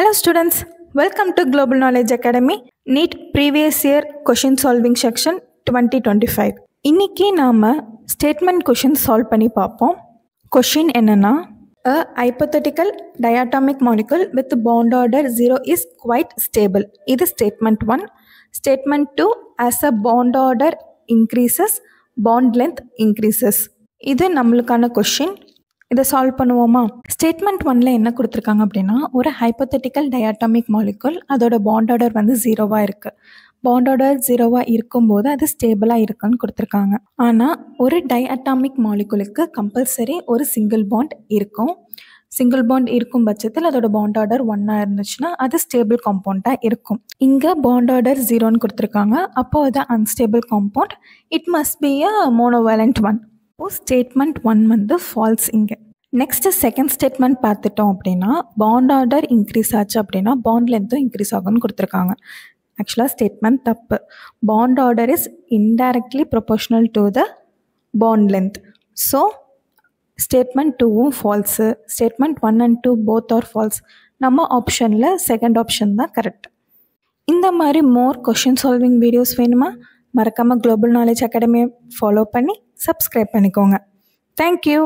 Hello students, welcome to Global Knowledge Academy NEET Previous Year Question Solving Section 2025. இன்னைக்கு நாம statement question solve பண்ணி பார்ப்போம். Question என்னன்னா, a hypothetical diatomic molecule with bond order 0 is quite stable. இது statement 1. Statement 2, as a bond order increases, bond length increases. இது நம்மளுக்கான question. இதை solve பண்ணுவோமா? ஸ்டேட்மெண்ட் 1ல் என்ன கொடுத்துருக்காங்க அப்படின்னா, ஒரு ஹைப்போதெட்டிக்கல் டயாட்டாமிக் மாலிகுல் அதோட பாண்ட் ஆர்டர் வந்து 0வாக இருக்குது. பாண்ட் ஆர்டர் 0வாக இருக்கும்போது அது ஸ்டேபிளாக இருக்குன்னு கொடுத்துருக்காங்க. ஆனால் ஒரு டயாட்டாமிக் மாலிகுலுக்கு கம்பல்சரி ஒரு சிங்கிள் பாண்ட் இருக்கும். சிங்கிள் பாண்ட் இருக்கும் பட்சத்தில் அதோட பாண்ட் ஆர்டர் 1ஆக இருந்துச்சுன்னா அது ஸ்டேபிள் காம்பவுண்டாக இருக்கும். இங்கே பாண்ட் ஆர்டர் 0ன்னு கொடுத்துருக்காங்க. அப்போது அது unstable compound. It must be a monovalent one. Statement 1 வந்து ஃபால்ஸ். இங்கே நெக்ஸ்ட்டு செகண்ட் ஸ்டேட்மெண்ட் பார்த்துட்டோம் அப்படின்னா, பாண்ட் ஆர்டர் இன்க்ரீஸ் ஆச்சு அப்படின்னா பாண்ட் லென்த்தும் இன்க்ரீஸ் ஆகும்னு கொடுத்துருக்காங்க. ஆக்சுவலாக ஸ்டேட்மெண்ட் தப்பு. Bond order is indirectly proportional to the bond length. So statement 2வும் false. Statement 1 and 2 both are false. நம்ம ஆப்ஷனில் செகண்ட் ஆப்ஷன் தான் கரெக்ட். இந்த மாதிரி மோர் கொஷின் சால்விங் வீடியோஸ் வேணுமா? மறக்காமல் குளோபல் நாலேஜ் அகாடமியை ஃபாலோ பண்ணி சப்ஸ்கிரைப் பண்ணிக்கோங்க. தேங்க்யூ.